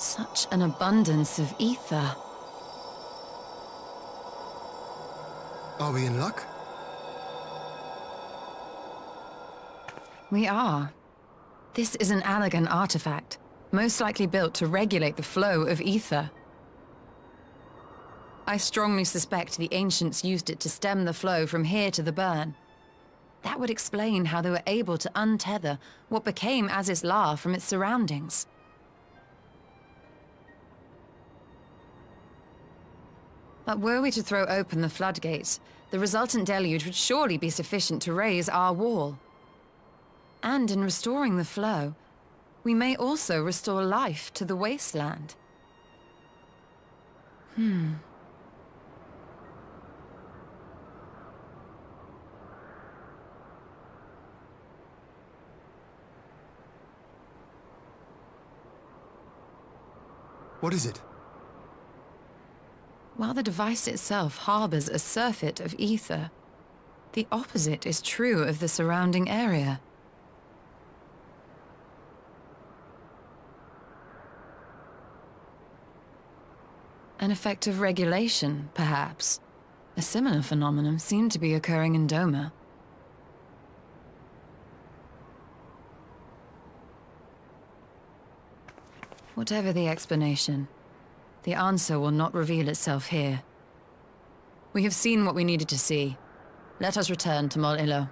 Such an abundance of ether. Are we in luck? We are. This is an Allagan artifact, most likely built to regulate the flow of ether. I strongly suspect the ancients used it to stem the flow from here to the burn. That would explain how they were able to untether what became Azys La from its surroundings. But were we to throw open the floodgates, the resultant deluge would surely be sufficient to raise our wall. And in restoring the flow, we may also restore life to the wasteland. What is it? While the device itself harbors a surfeit of ether, the opposite is true of the surrounding area. An effect of regulation, perhaps. A similar phenomenon seemed to be occurring in Doma. Whatever the explanation, the answer will not reveal itself here. We have seen what we needed to see. Let us return to Mol Ilo.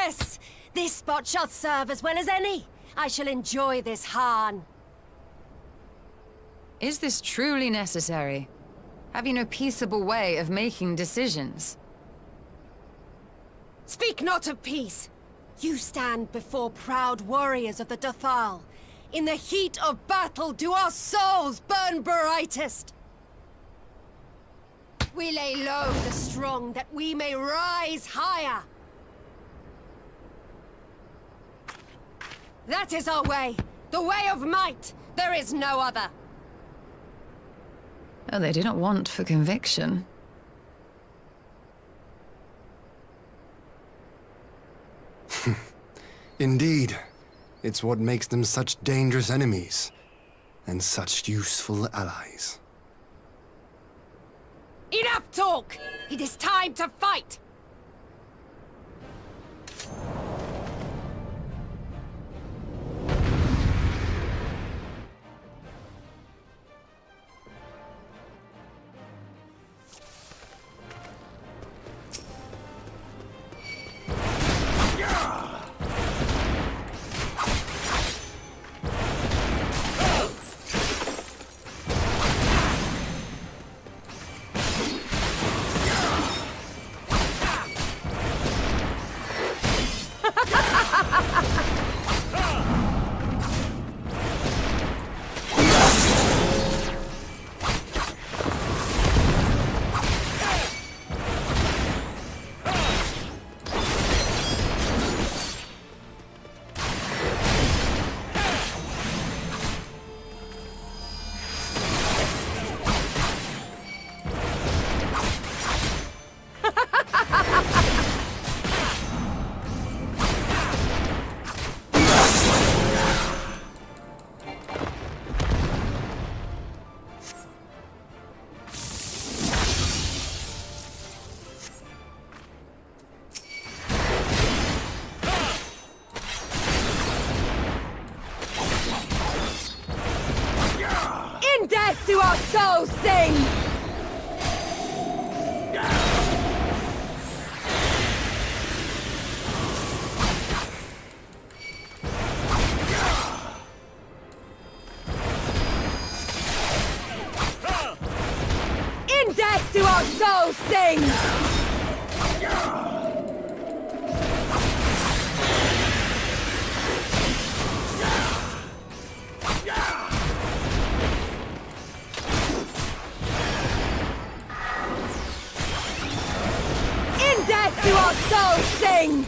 Yes! This spot shall serve as well as any. I shall enjoy this Hahn. Is this truly necessary? Have you no peaceable way of making decisions? Speak not of peace. You stand before proud warriors of the Dothal. In the heat of battle do our souls burn brightest. We lay low the strong that we may rise higher. That is our way. The way of might. There is no other. Oh, they do not want for conviction. Indeed. It's what makes them such dangerous enemies, and such useful allies. Enough talk! It is time to fight! In death do our souls sing! In death do our souls sing! In death do our souls sing!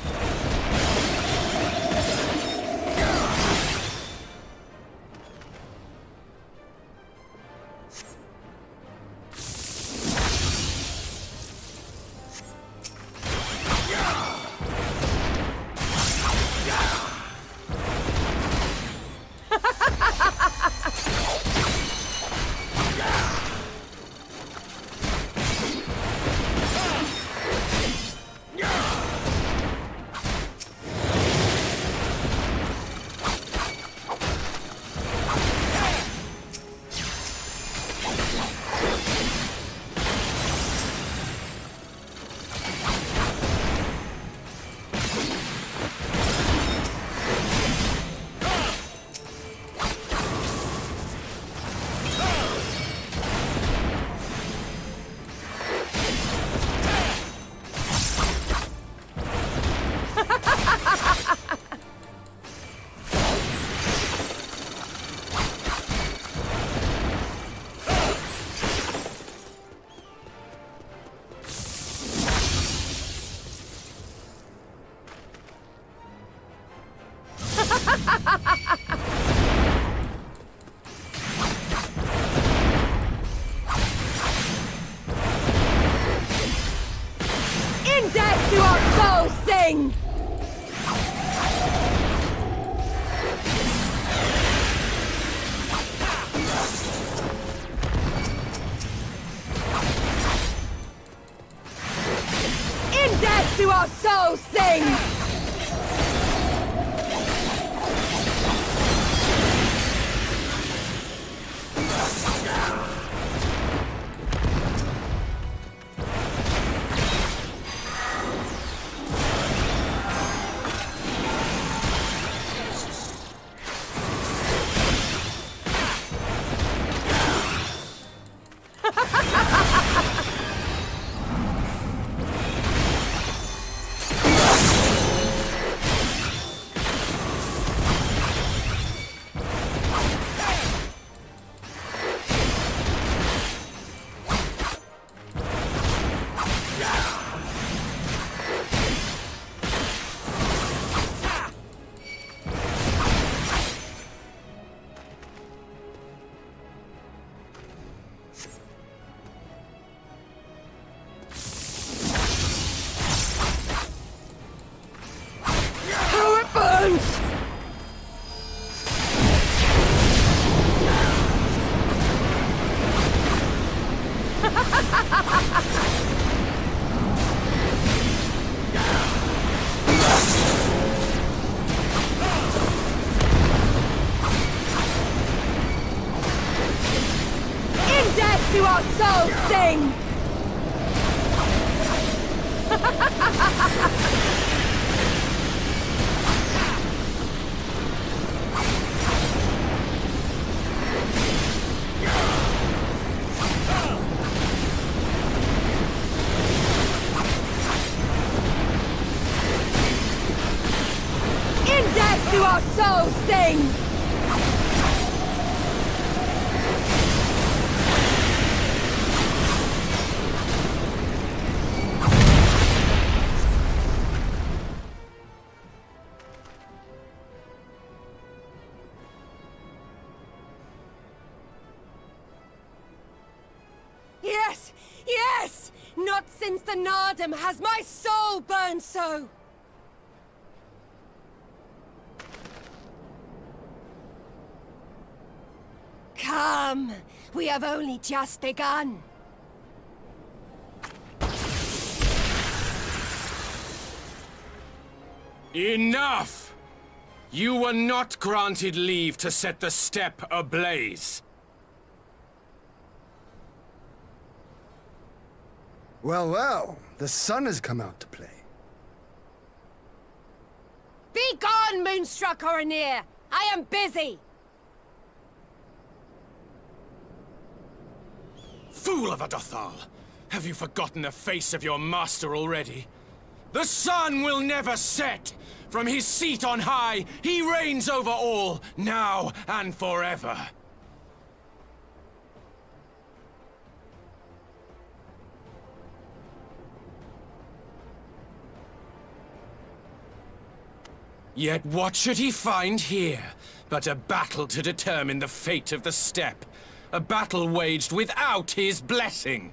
In death do our souls sing! In death do our souls sing! do our souls sing! Yes! Yes! Not since the Nardum has my soul burned so! Come! We have only just begun. Enough! You were not granted leave to set the steppe ablaze. Well, well, the sun has come out to play. Be gone, Moonstruck Oranir! I am busy! Fool of a Dothal! Have you forgotten the face of your master already? The sun will never set! From his seat on high, he reigns over all, now and forever. Yet what should he find here but a battle to determine the fate of the steppe? A battle waged without his blessing.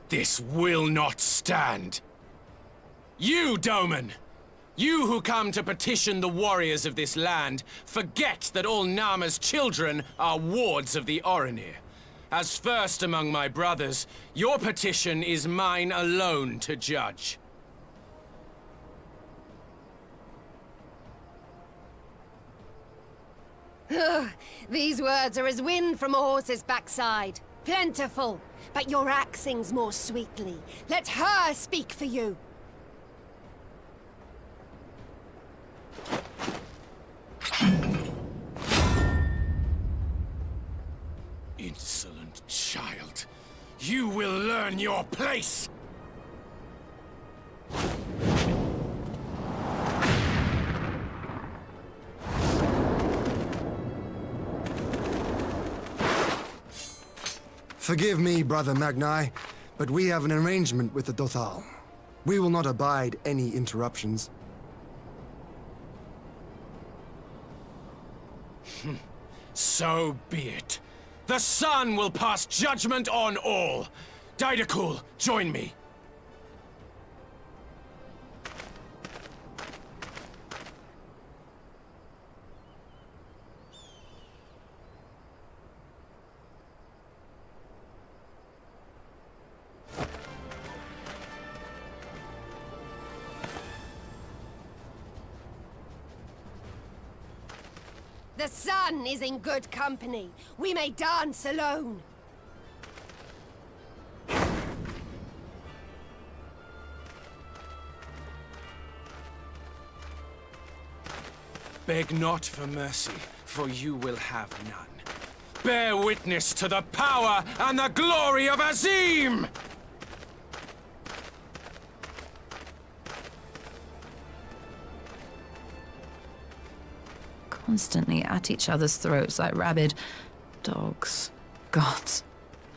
This will not stand. You, Doman! You who come to petition the warriors of this land, forget that all Nama's children are wards of the Oranir. As first among my brothers, your petition is mine alone to judge. These words are as wind from a horse's backside. Plentiful, but your axe sings more sweetly. Let her speak for you. Insolent child. You will learn your place! Forgive me, Brother Magni, but we have an arrangement with the Dothal. We will not abide any interruptions. So be it. The sun will pass judgment on all. Didakul, join me. The sun is in good company. We may dance alone. Beg not for mercy, for you will have none. Bear witness to the power and the glory of Azim! Constantly at each other's throats like rabid dogs. Gods,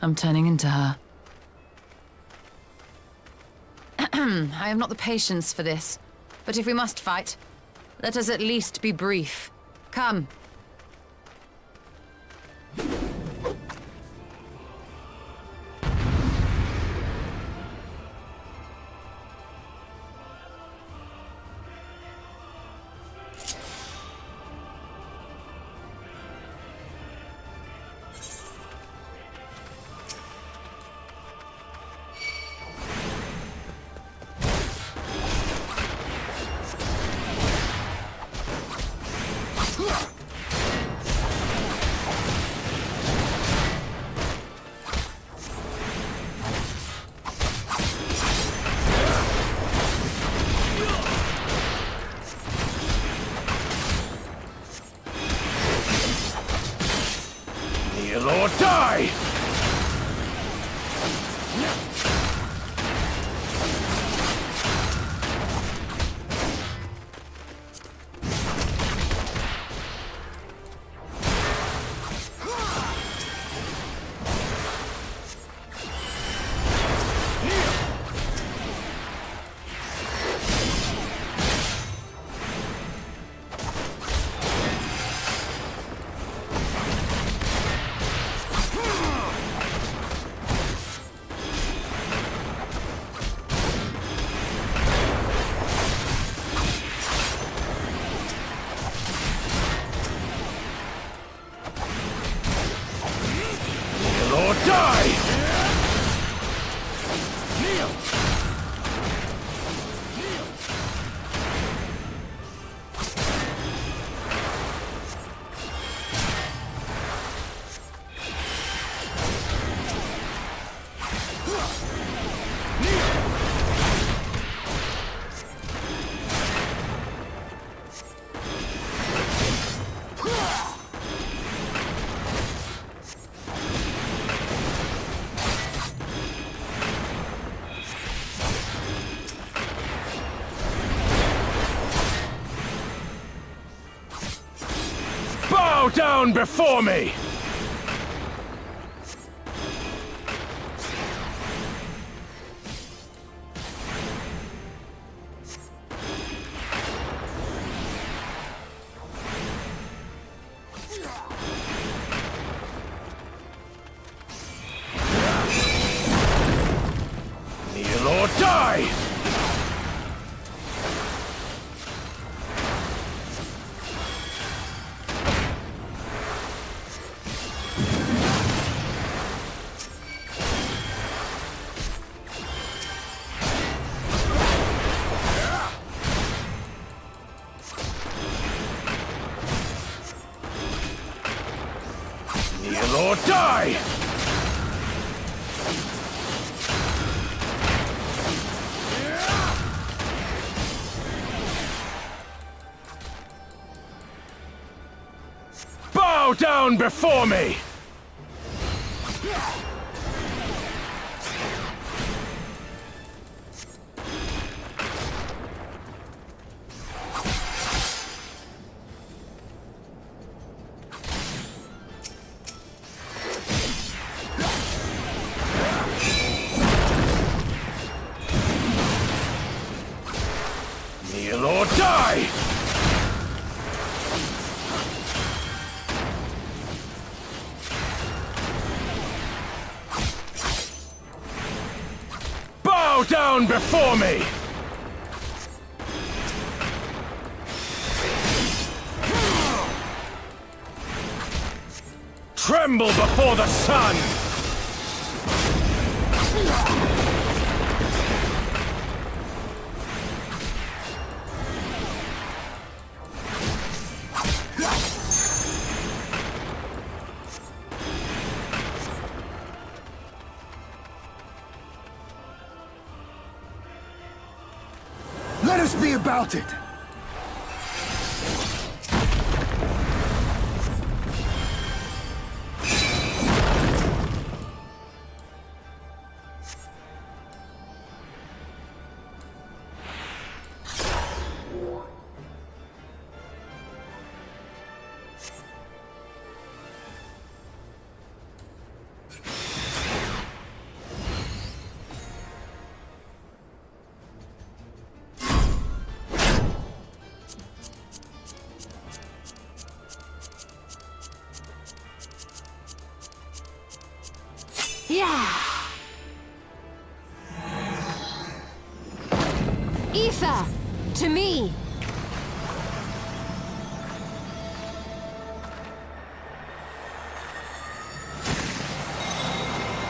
I'm turning into her. I have not the patience for this. But if we must fight, let us at least be brief. Come. Kneel or die! Bow down before me! Kneel or die! Kneel or die! Bow down before me! Kneel or die! Bow down before me! Tremble before the sun! Let us be about it! Yeah! Aoife! To me!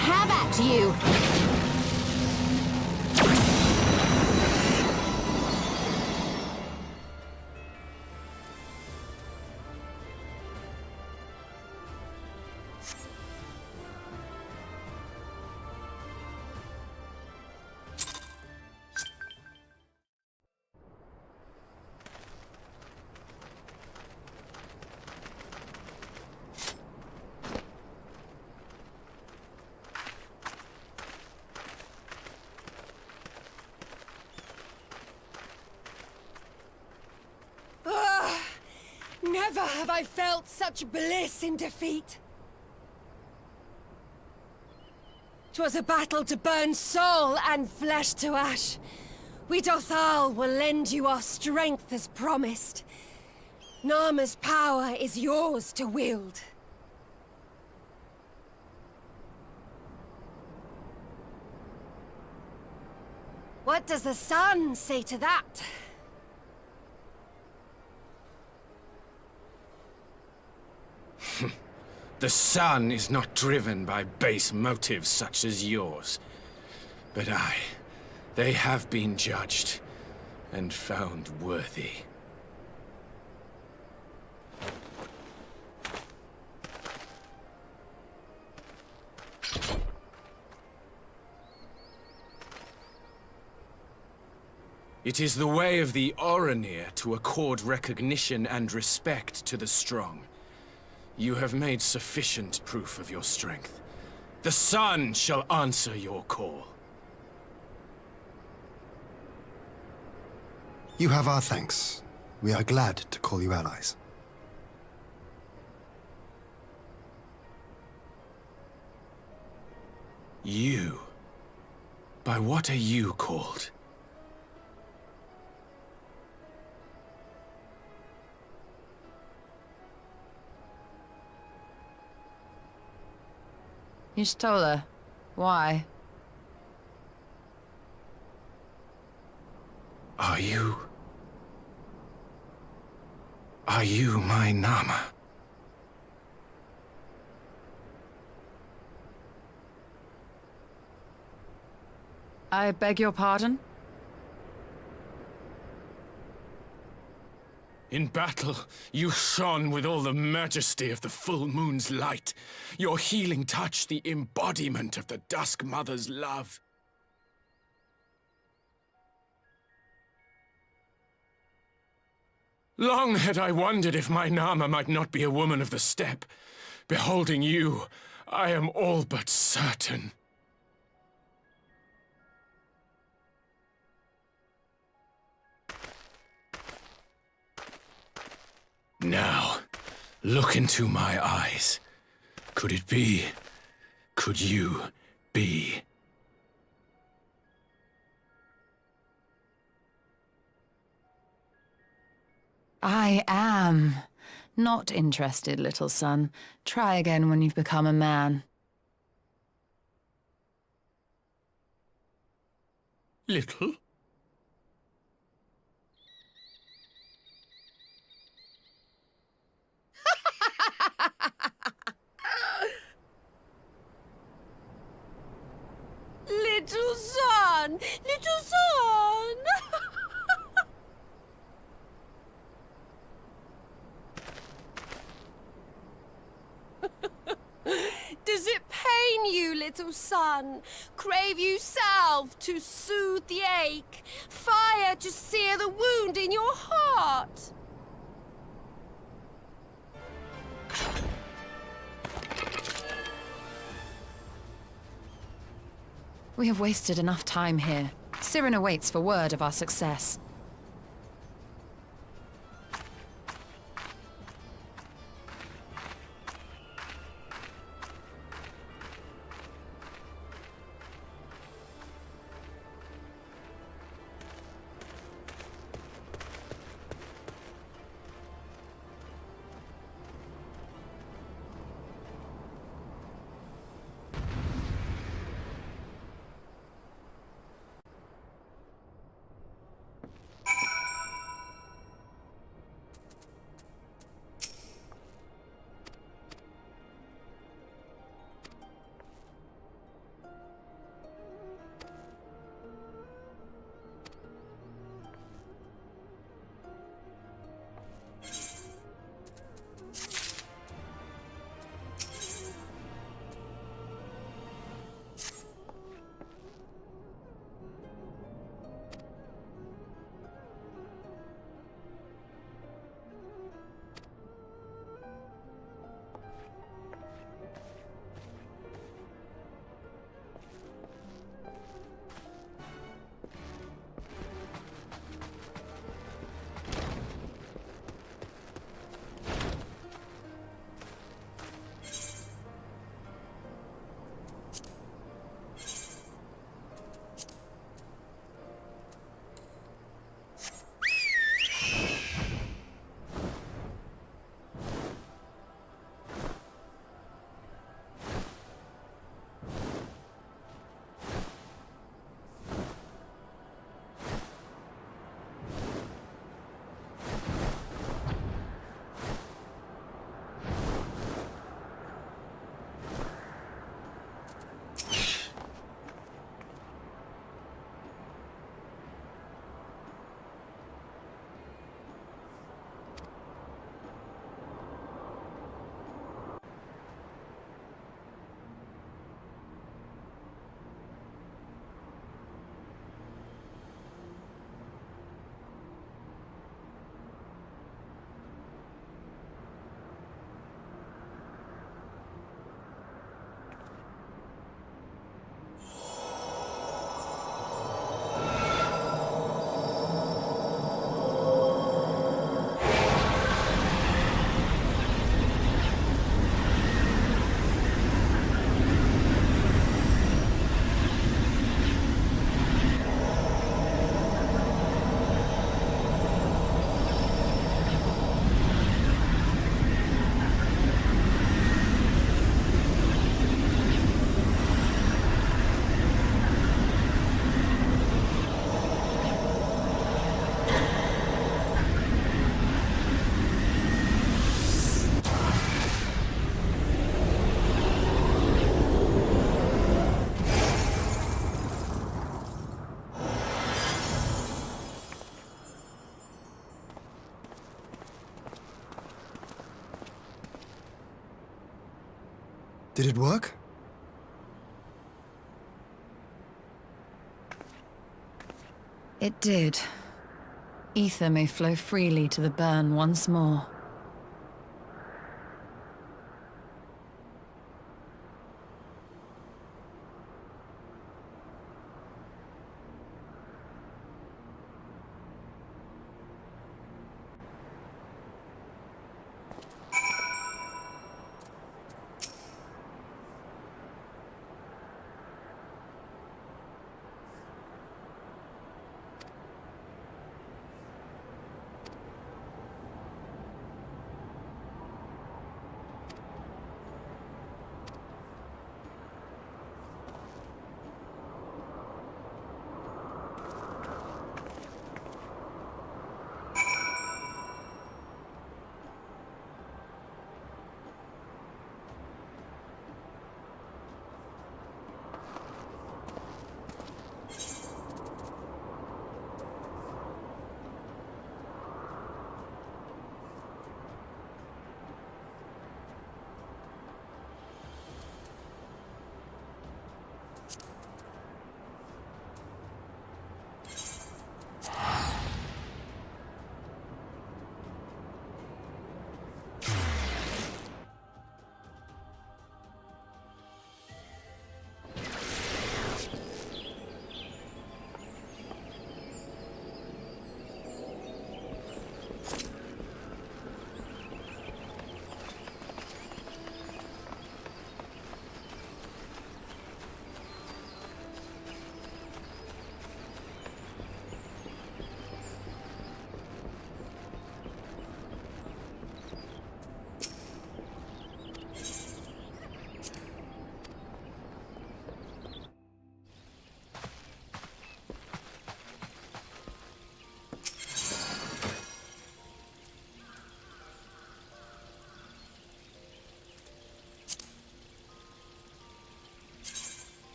Have at you! Never have I felt such bliss in defeat. 'Twas a battle to burn soul and flesh to ash. We Dothal will lend you our strength as promised. Narma's power is yours to wield. What does the sun say to that? The sun is not driven by base motives such as yours. But they have been judged and found worthy. It is the way of the Oranir to accord recognition and respect to the strong. You have made sufficient proof of your strength. The sun shall answer your call. You have our thanks. We are glad to call you allies. You? By what are you called? You stole her. Why? Are you my Nama? I beg your pardon? In battle, you shone with all the majesty of the full moon's light. Your healing touch, the embodiment of the Dusk Mother's love. Long had I wondered if my Nama might not be a woman of the steppe. Beholding you, I am all but certain. Now, look into my eyes. Could it be? Could you be? I am. Not interested, little son. Try again when you've become a man. Little? Little son! Little son! Does it pain you, little son? Crave you salve to soothe the ache? Fire to sear the wound in your heart? We have wasted enough time here. Sirin awaits for word of our success. Did it work? It did. Ether may flow freely to the burn once more.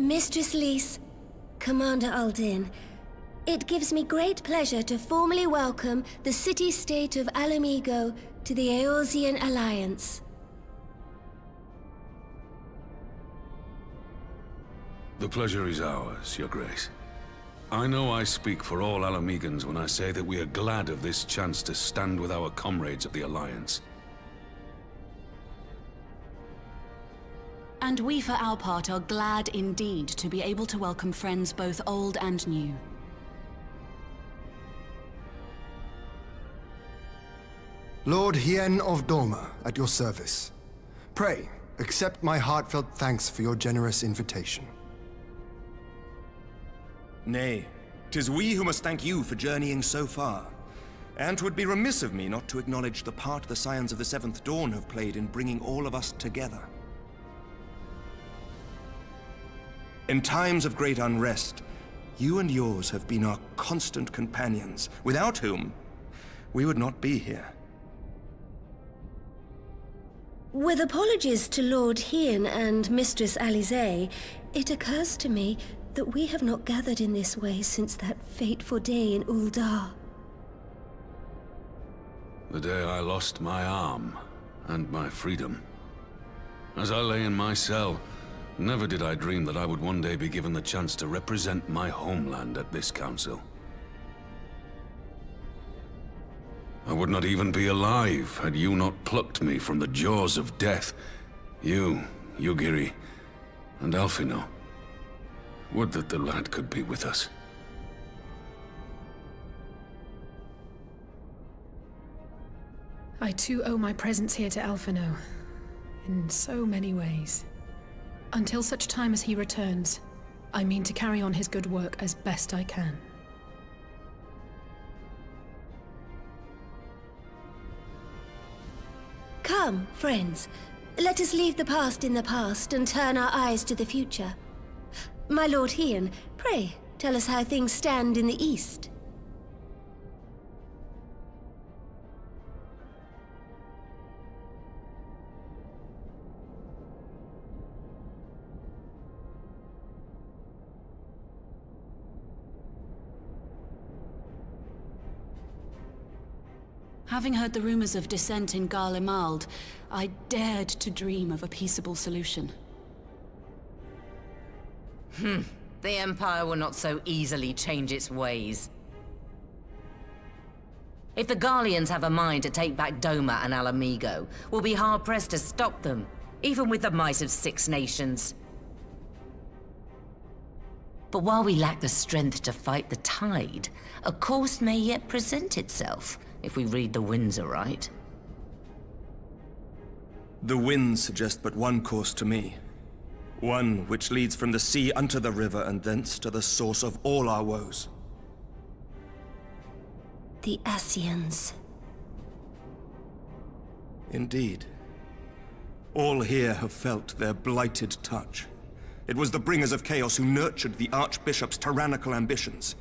Mistress Lys, Commander Aldin, it gives me great pleasure to formally welcome the city-state of Alamigo to the Eorzean Alliance. The pleasure is ours, Your Grace. I know I speak for all Alamegans when I say that we are glad of this chance to stand with our comrades of the Alliance. And we, for our part, are glad indeed to be able to welcome friends both old and new. Lord Hien of Doma, at your service. Pray, accept my heartfelt thanks for your generous invitation. Nay, 'tis we who must thank you for journeying so far. And 'twould be remiss of me not to acknowledge the part the Scions of the Seventh Dawn have played in bringing all of us together. In times of great unrest, you and yours have been our constant companions, without whom we would not be here. With apologies to Lord Hien and Mistress Alisaie, it occurs to me that we have not gathered in this way since that fateful day in Uldar. The day I lost my arm and my freedom. As I lay in my cell, never did I dream that I would one day be given the chance to represent my homeland at this council. I would not even be alive had you not plucked me from the jaws of death. You, Yugiri, and Alphino. Would that the lad could be with us. I too owe my presence here to Alphino, in so many ways. Until such time as he returns, I mean to carry on his good work as best I can. Come, friends. Let us leave the past in the past and turn our eyes to the future. My Lord Hien, pray, tell us how things stand in the East. Having heard the rumors of dissent in Garlemald, I dared to dream of a peaceable solution. The Empire will not so easily change its ways. If the Garleans have a mind to take back Doma and Alamigo, we'll be hard-pressed to stop them, even with the might of 6 nations. But while we lack the strength to fight the tide, a course may yet present itself, if we read the winds aright. The winds suggest but one course to me. One which leads from the sea unto the river and thence to the source of all our woes. The Ascians. Indeed. All here have felt their blighted touch. It was the bringers of chaos who nurtured the Archbishop's tyrannical ambitions.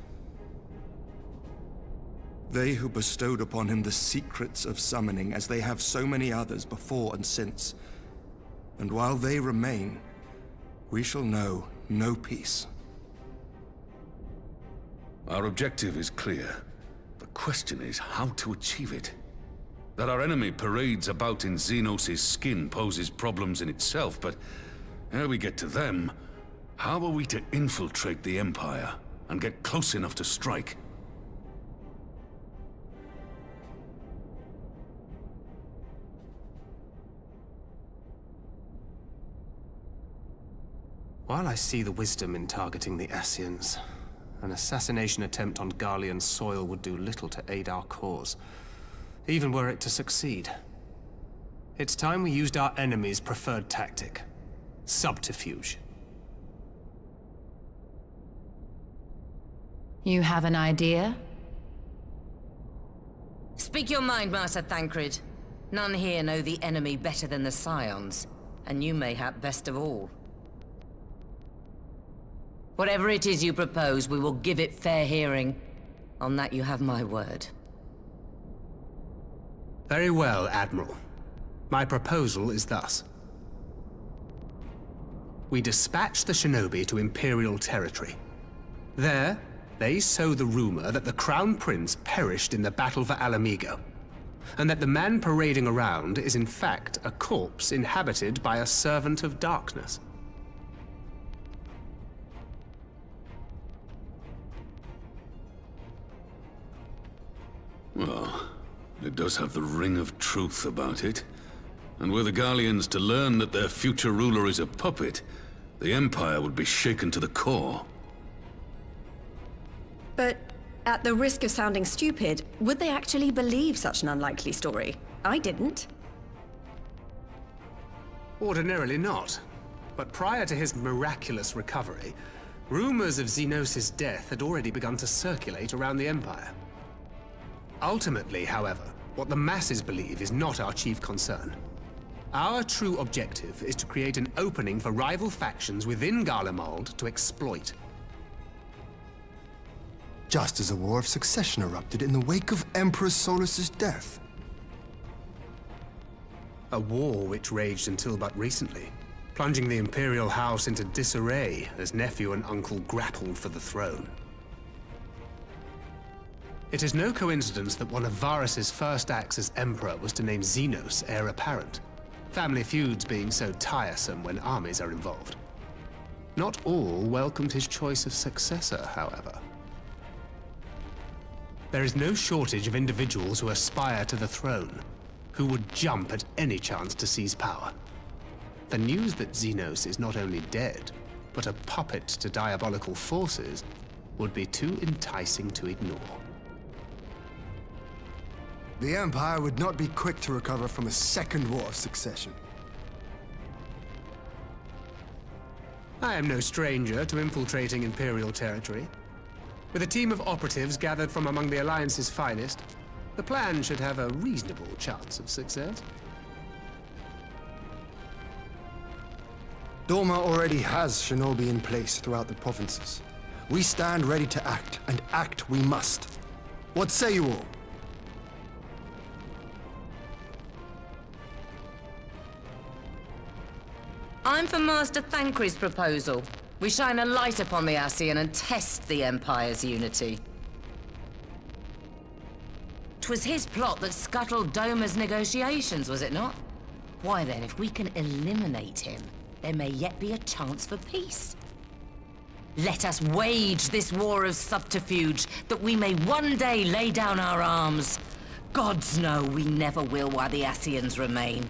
They who bestowed upon him the secrets of summoning, as they have so many others before and since. And while they remain, we shall know no peace. Our objective is clear. The question is how to achieve it. That our enemy parades about in Xenos' skin poses problems in itself, but ere we get to them, how are we to infiltrate the Empire and get close enough to strike? While I see the wisdom in targeting the Ascians, an assassination attempt on Garlean soil would do little to aid our cause, even were it to succeed. It's time we used our enemy's preferred tactic: subterfuge. You have an idea? Speak your mind, Master Thancred. None here know the enemy better than the Scions, and you mayhap best of all. Whatever it is you propose, we will give it fair hearing. On that you have my word. Very well, Admiral. My proposal is thus. we dispatch the shinobi to Imperial territory. There, they sow the rumor that the Crown Prince perished in the battle for Alamigo, and that the man parading around is in fact a corpse inhabited by a servant of darkness. Well, it does have the ring of truth about it. And were the Garleans to learn that their future ruler is a puppet, the Empire would be shaken to the core. But at the risk of sounding stupid, would they actually believe such an unlikely story? I didn't. Ordinarily not. But prior to his miraculous recovery, rumors of Xenos' death had already begun to circulate around the Empire. Ultimately, however, what the masses believe is not our chief concern. Our true objective is to create an opening for rival factions within Garlemald to exploit. Just as a war of succession erupted in the wake of Emperor Solus's death. A war which raged until but recently, plunging the Imperial House into disarray as nephew and uncle grappled for the throne. It is no coincidence that one of Varus's first acts as Emperor was to name Xenos heir apparent, family feuds being so tiresome when armies are involved. Not all welcomed his choice of successor, however. There is no shortage of individuals who aspire to the throne, who would jump at any chance to seize power. The news that Xenos is not only dead, but a puppet to diabolical forces, would be too enticing to ignore. The Empire would not be quick to recover from a second war of succession. I am no stranger to infiltrating Imperial territory. With a team of operatives gathered from among the Alliance's finest, the plan should have a reasonable chance of success. Doma already has shinobi in place throughout the provinces. We stand ready to act, and act we must. What say you all? I'm for Master Thancred's proposal. We shine a light upon the Ascian and test the Empire's unity. 'Twas his plot that scuttled Doma's negotiations, was it not? Why then, if we can eliminate him, there may yet be a chance for peace. Let us wage this war of subterfuge, that we may one day lay down our arms. Gods know we never will while the Ascians remain.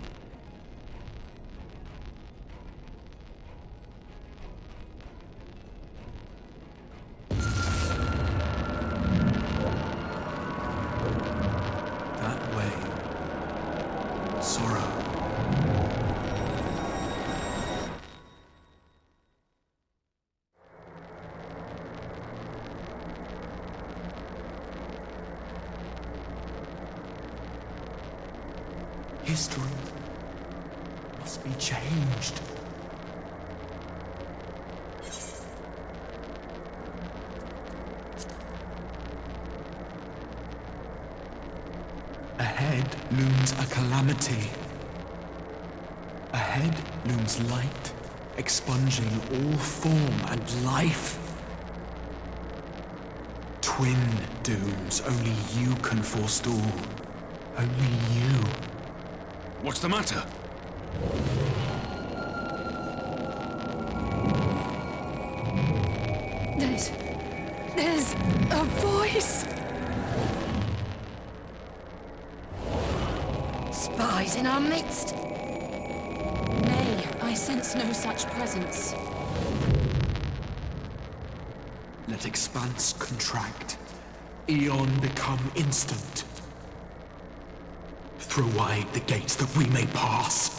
History must be changed. Ahead looms a calamity. Ahead looms light, expunging all form and life. Twin dooms only you can forestall. Only you. What's the matter? There's a voice. Spies in our midst. Nay, I sense no such presence. Let expanse contract. Eon become instant. Throw wide the gates that we may pass.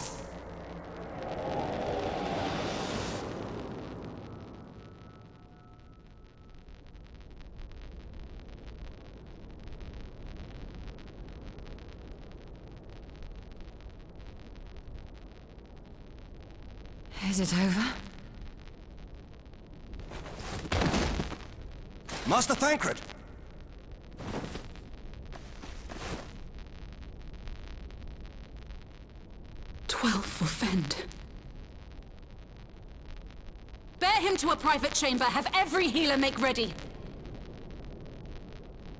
Is it over? Master Thancred! 12 for Fend. to a private chamber. Have every healer make ready.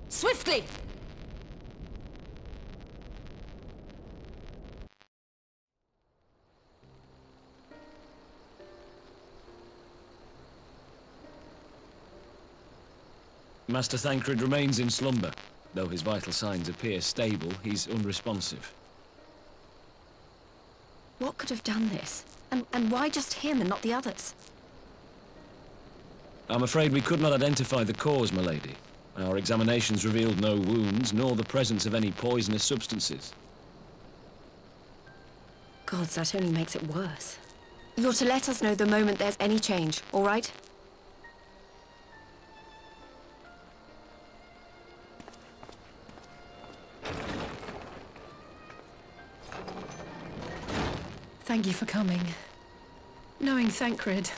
Swiftly! Master Thancred remains in slumber. Though his vital signs appear stable, he's unresponsive. What could have done this? And why just him and not the others? I'm afraid we could not identify the cause, milady. Our examinations revealed no wounds, nor the presence of any poisonous substances. Gods, that only makes it worse. You're to let us know the moment there's any change, all right? Thank you for coming. Knowing Thancred,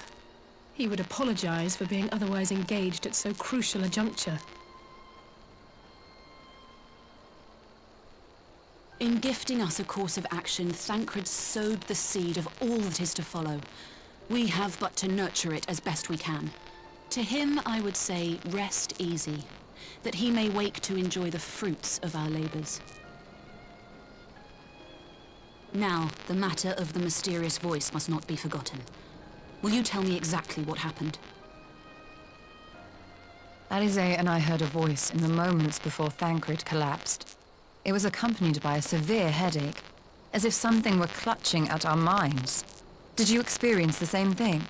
he would apologize for being otherwise engaged at so crucial a juncture. In gifting us a course of action, Thancred sowed the seed of all that is to follow. We have but to nurture it as best we can. To him, I would say, rest easy, that he may wake to enjoy the fruits of our labors. Now, the matter of the mysterious voice must not be forgotten. Will you tell me exactly what happened? Alize and I heard a voice in the moments before Thancred collapsed. It was accompanied by a severe headache, as if something were clutching at our minds. Did you experience the same thing?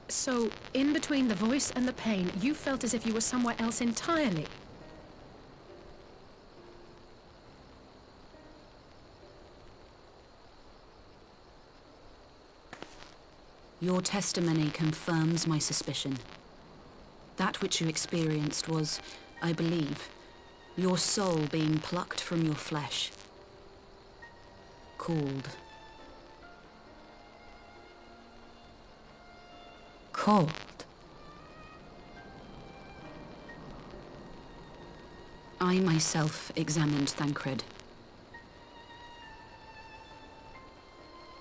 So, in between the voice and the pain, you felt as if you were somewhere else entirely. Your testimony confirms my suspicion. That which you experienced was, I believe, your soul being plucked from your flesh. Called. Called? I myself examined Thancred.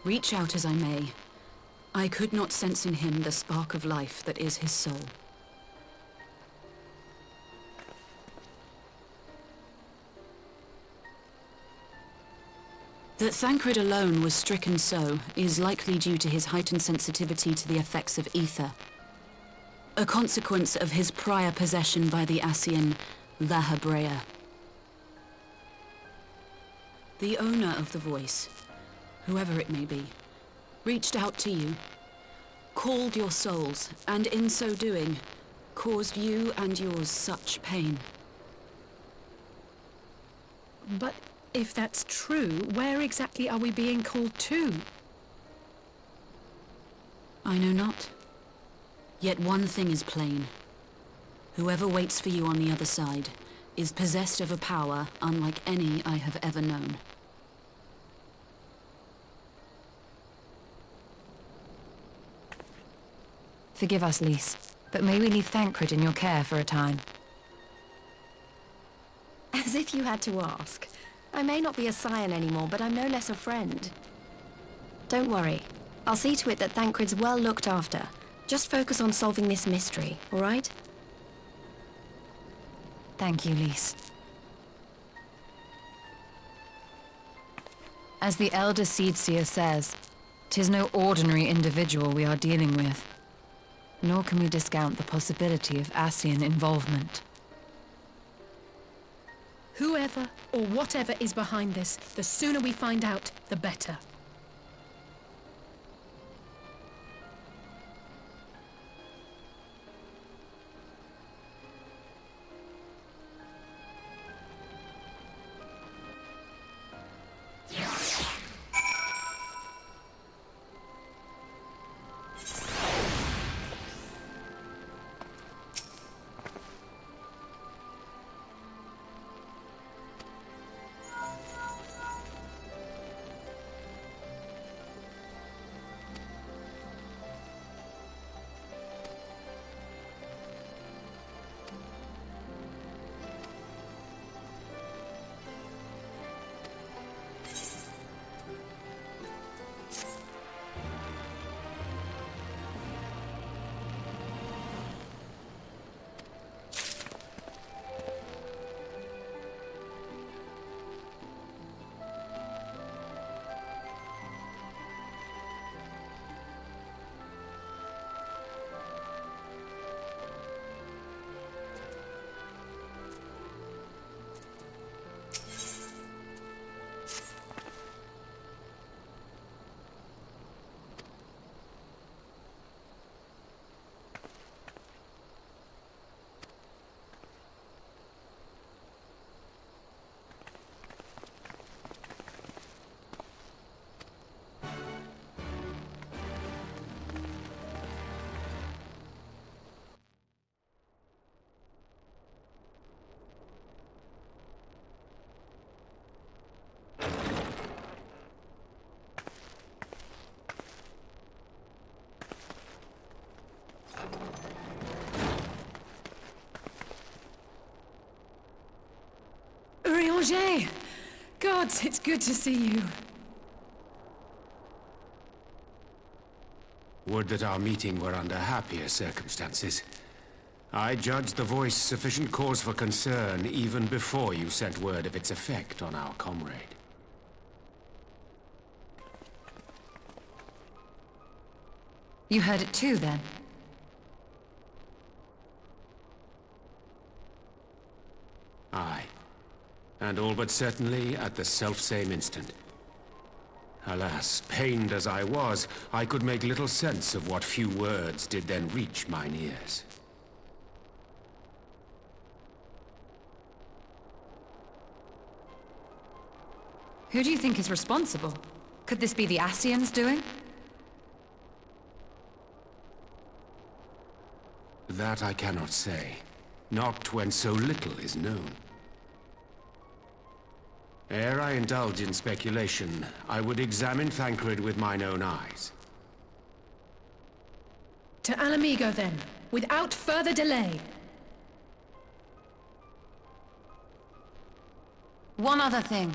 Reach out as I may, I could not sense in him the spark of life that is his soul. That Thancred alone was stricken so is likely due to his heightened sensitivity to the effects of ether, a consequence of his prior possession by the Ascian, La Hebrea. The owner of the voice, whoever it may be, reached out to you, called your souls, and in so doing, caused you and yours such pain. But if that's true, where exactly are we being called to? I know not. Yet one thing is plain. Whoever waits for you on the other side is possessed of a power unlike any I have ever known. Forgive us, Lys, but may we leave Thancred in your care for a time? As if you had to ask. I may not be a scion anymore, but I'm no less a friend. Don't worry. I'll see to it that Thancred's well looked after. Just focus on solving this mystery, all right? Thank you, Lys. As the Elder Seedseer says, 'tis no ordinary individual we are dealing with. Nor can we discount the possibility of Ascian involvement. Whoever or whatever is behind this, the sooner we find out, the better. Urianger! Gods, it's good to see you. Would that our meeting were under happier circumstances. I judged the voice sufficient cause for concern even before you sent word of its effect on our comrade. You heard it too, then? Aye. And all but certainly at the selfsame instant. Alas, pained as I was, I could make little sense of what few words did then reach mine ears. Who do you think is responsible? Could this be the Ascians doing? That I cannot say. Not when so little is known. Ere I indulge in speculation, I would examine Thancred with mine own eyes. To Alamigo, then, without further delay. One other thing.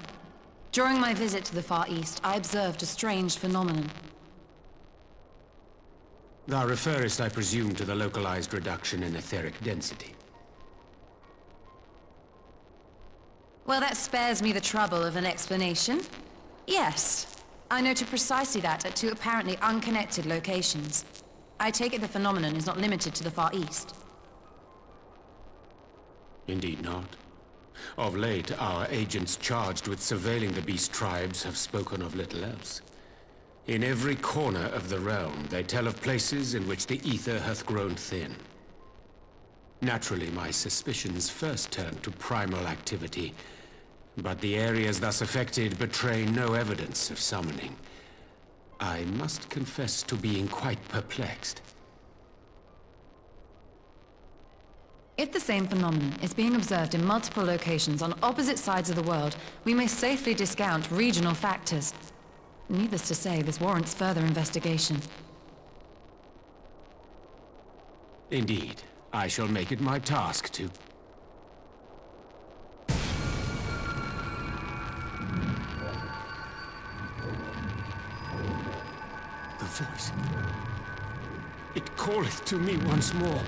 During my visit to the Far East, I observed a strange phenomenon. Thou referrest, I presume, to the localized reduction in etheric density. Well, that spares me the trouble of an explanation. Yes, I noted precisely that at two apparently unconnected locations. I take it the phenomenon is not limited to the Far East. Indeed not. Of late, our agents charged with surveilling the beast tribes have spoken of little else. In every corner of the realm, they tell of places in which the ether hath grown thin. Naturally, my suspicions first turned to primal activity, but the areas thus affected betray no evidence of summoning. I must confess to being quite perplexed. If the same phenomenon is being observed in multiple locations on opposite sides of the world, we may safely discount regional factors. Needless to say, this warrants further investigation. Indeed. I shall make it my task to... The voice. It calleth to me once more.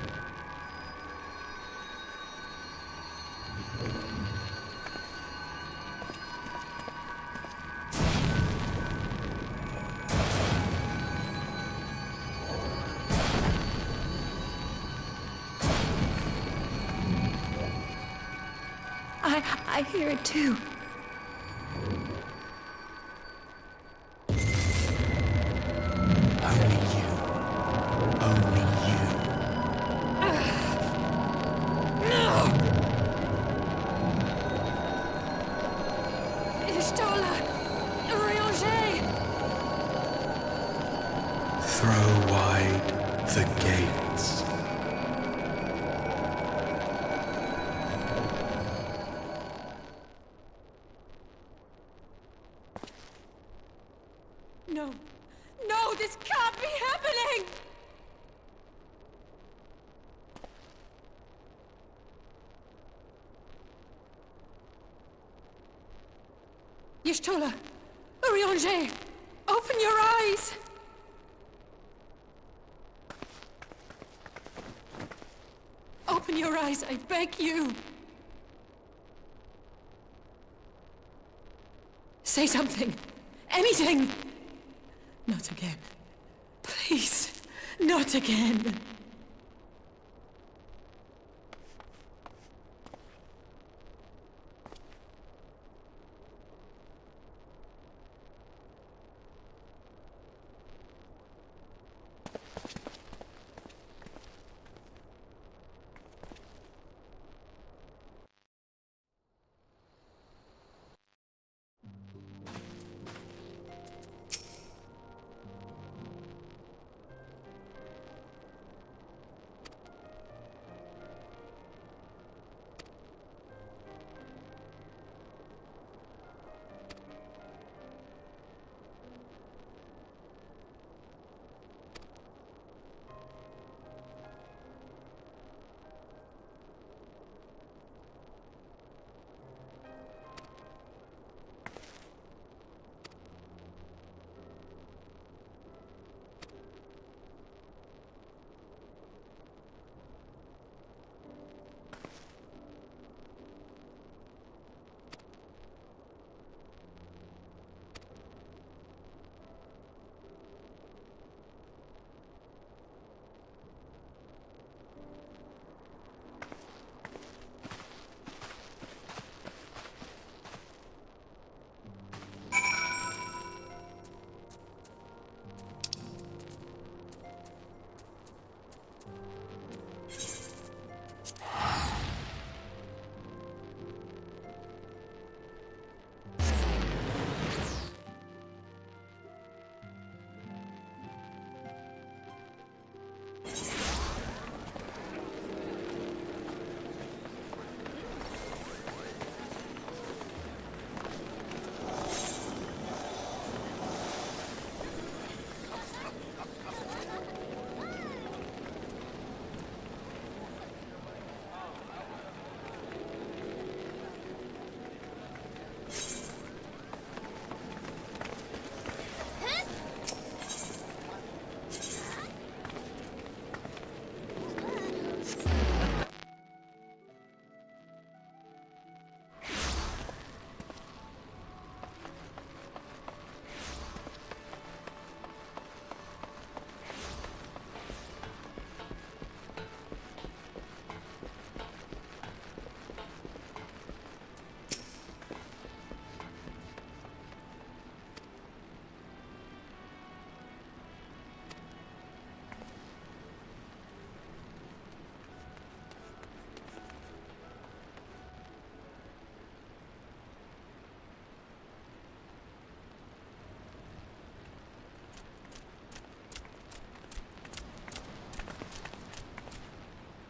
I hear it too. Only you. Only you. No! Ishtola! Urianger! Throw wide the gates. No! No, this can't be happening! Y'shtola! Urianger! Open your eyes! Open your eyes, I beg you! Say something! Anything! Not again. Please, not again.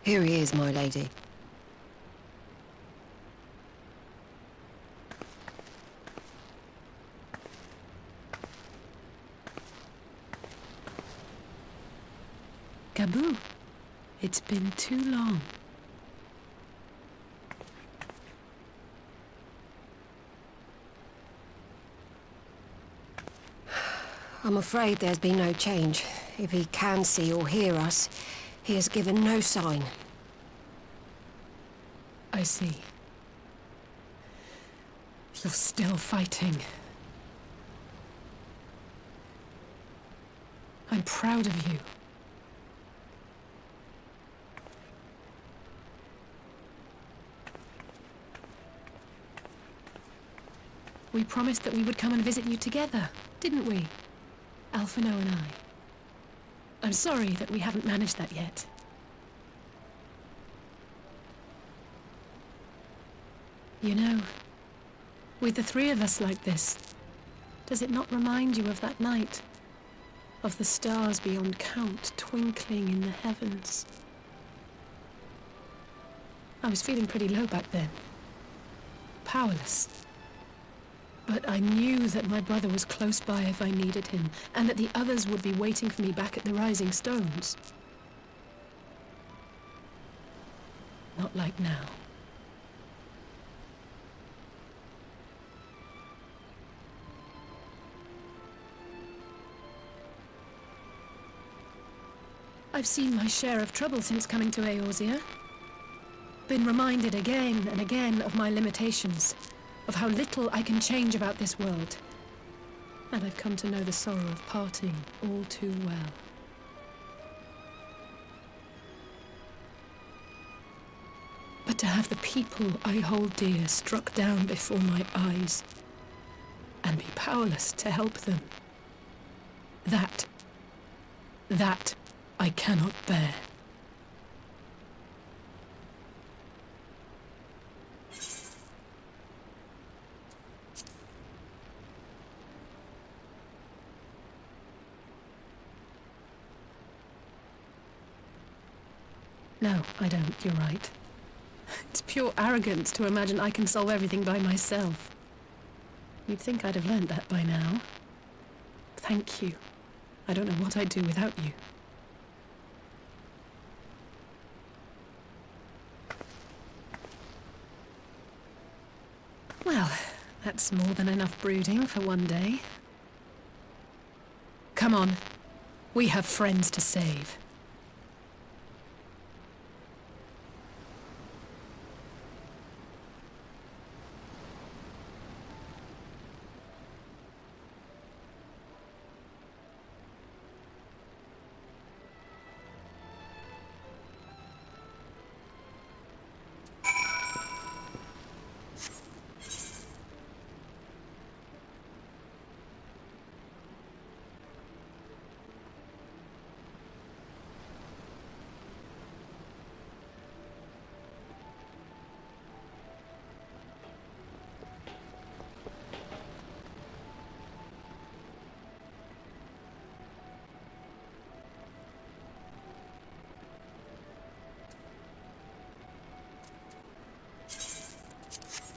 Here he is, my lady. Gabu, it's been too long. I'm afraid there's been no change. If he can see or hear us, he has given no sign. I see. You're still fighting. I'm proud of you. We promised that we would come and visit you together, didn't we? Alphino and I. I'm sorry that we haven't managed that yet. You know, with the three of us like this, does it not remind you of that night? Of the stars beyond count twinkling in the heavens? I was feeling pretty low back then. Powerless. But I knew that my brother was close by if I needed him, and that the others would be waiting for me back at the Rising Stones. Not like now. I've seen my share of trouble since coming to Eorzea. Been reminded again and again of my limitations, of how little I can change about this world. And I've come to know the sorrow of parting all too well. But to have the people I hold dear struck down before my eyes, and be powerless to help them, that I cannot bear. No, I don't, you're right. It's pure arrogance to imagine I can solve everything by myself. You'd think I'd have learned that by now. Thank you. I don't know what I'd do without you. Well, that's more than enough brooding for one day. Come on. We have friends to save.